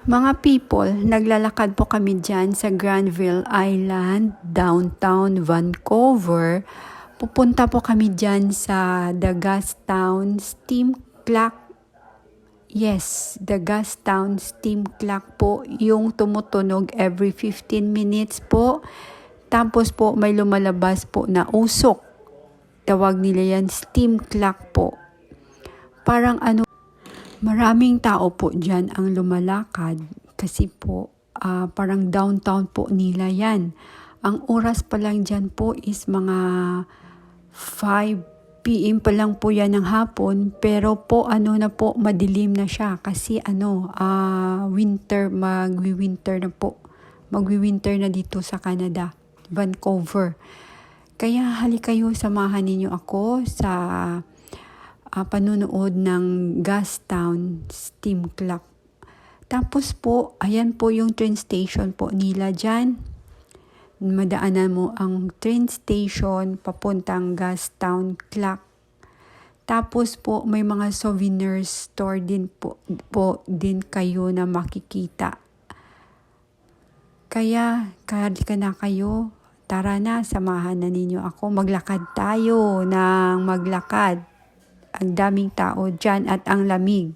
Mga people, naglalakad po kami dyan sa Granville Island, downtown Vancouver. Pupunta po kami dyan sa the Gastown Steam Clock. Yes, the Gastown Steam Clock po, yung tumutunog every 15 minutes po. Tapos po may lumalabas po na usok. Tawag nila yan steam clock po. Parang maraming tao po dyan ang lumalakad kasi po parang downtown po nila yan. Ang oras pa lang dyan po is mga 5 p.m. pa lang po yan ng hapon, pero po na po, madilim na siya kasi magwi-winter na po. Magwi-winter na dito sa Canada, Vancouver. Kaya kayo, samahan ninyo ako sa panunood ng Gastown Steam Clock. Tapos po, ayan po yung train station po nila dyan. Madaanan mo ang train station papuntang Gastown Clock. Tapos po, may mga souvenir store din po din kayo na makikita. Kaya, kahit ka na kayo, tara na, samahan na ninyo ako. Maglakad tayo ng maglakad. Ang daming tao dyan at ang lamig.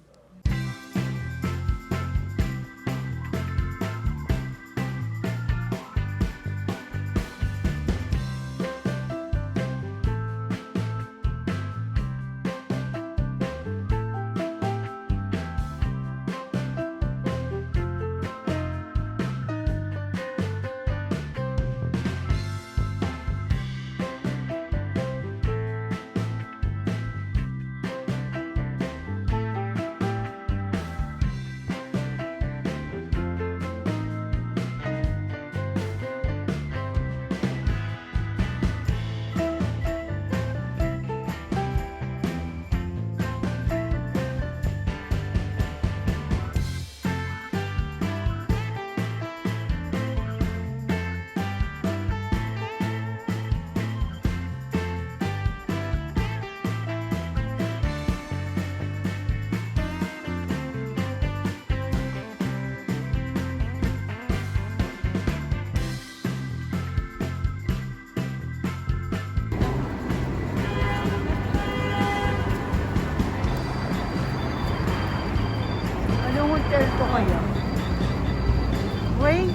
Hotel to kaya? Wait.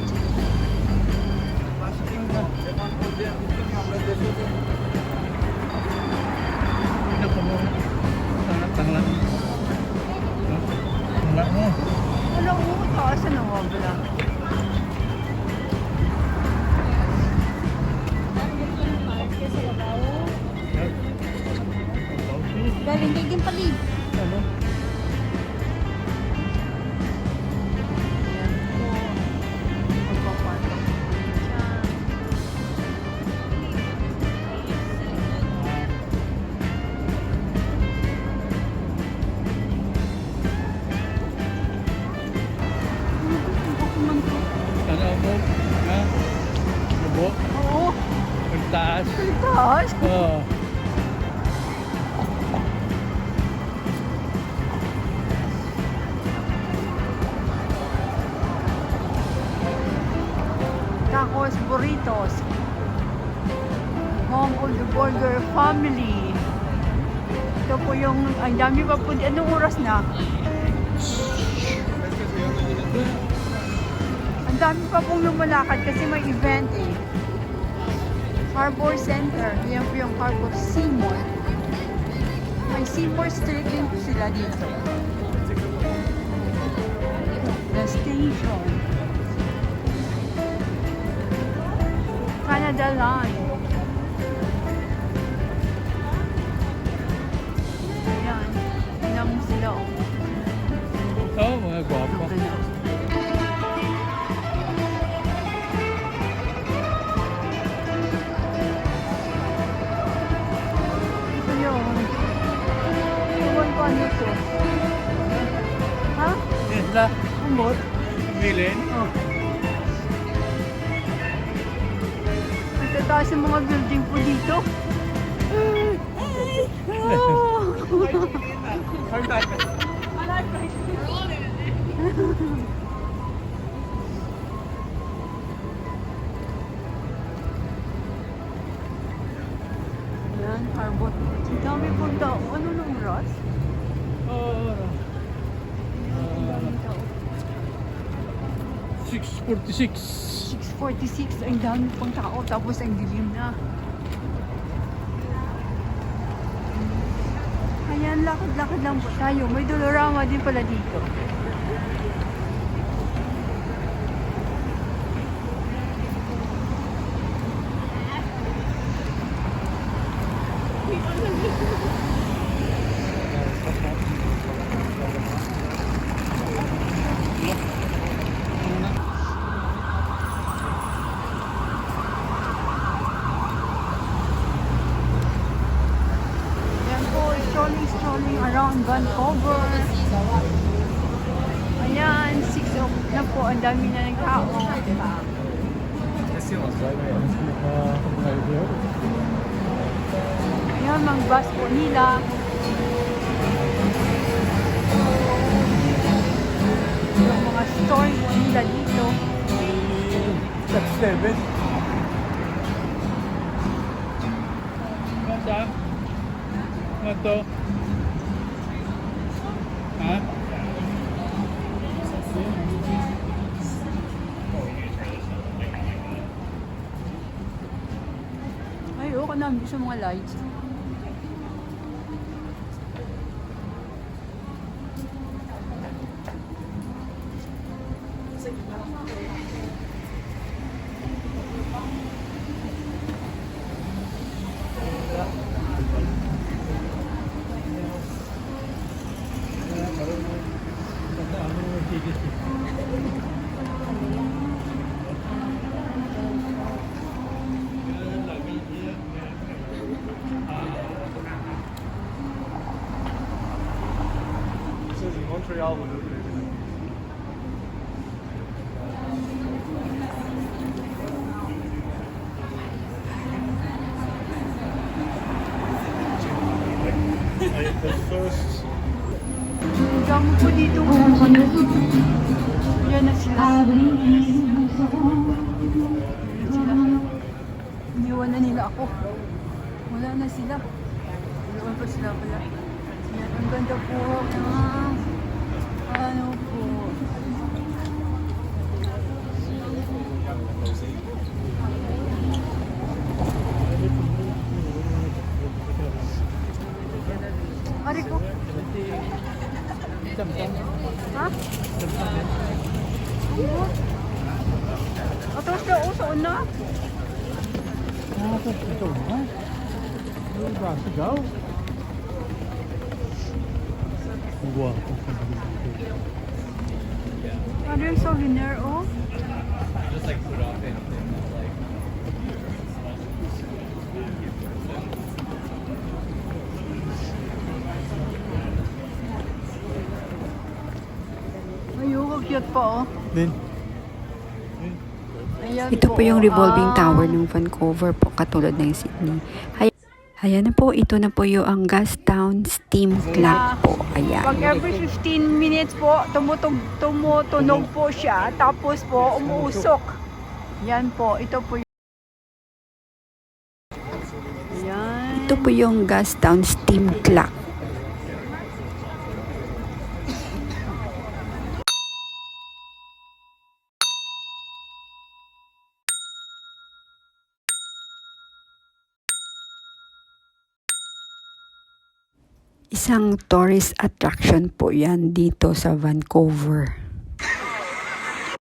Wala ko taas na wala. Galing din palig. Oo. Taas. Taas? Oo. Tacos, burritos. Home of the Burger Family. Ito po yung, ang dami pa po. Anong oras na? Ang dami pa pong lumalakad kasi may event eh. Harbor Center. Yan po yung Harbor Seymour. May Seymour Street din po sila dito. The station. Canada Line. Ayan. Tingnan mo sila oh. Oo, mga gwapo. Ano to? Ha? Yes la. Umot? Milin. Oh. Nagtataas yung mga building po dito. Oh. Carbon. Ang dami pong tao. Ano nung rush? Ang daming tao. 6:46. 6:46. Ang dami pong tao. Tapos ang dilim na. Ayan, lakad-lakad lang po tayo. May Dolorama din pala dito. Ayan po, strolling around Vancouver. Ayan, 6 o'clock na po. Ang dami na ng tao. Ayan, mga bus po nila. Yung mga store po nila dito. That's 7. Mata? Mato? Ha? Ay, oo, kanami sa mga lights. Montreal. The first. Ang dami po dito. Yan na sila. Yan sila. Iniwan na nila ako. Wala na sila. Iniwan pa sila pala. Yan, ang ganda po. Ano po. Ari ko. Ha? Oo. Ato siya, sa una. Ito na. Daw. Ang guwapo. Ano yung souvenir, oh? Just like put off anything. Like. Ayun, cute pa, oh. Then. Ayan Ito po yung revolving ah. tower ng Vancouver po, katulad ng Sydney. Ayan na po, ito na po yung ang Gastown Steam Clock po. Ayan. Pag every 15 minutes po, tumutunog po siya, tapos po umuusok. Yan po, ito po yung... Yan. Ito po yung Gastown Steam Clock. Isang tourist attraction po yan dito sa Vancouver.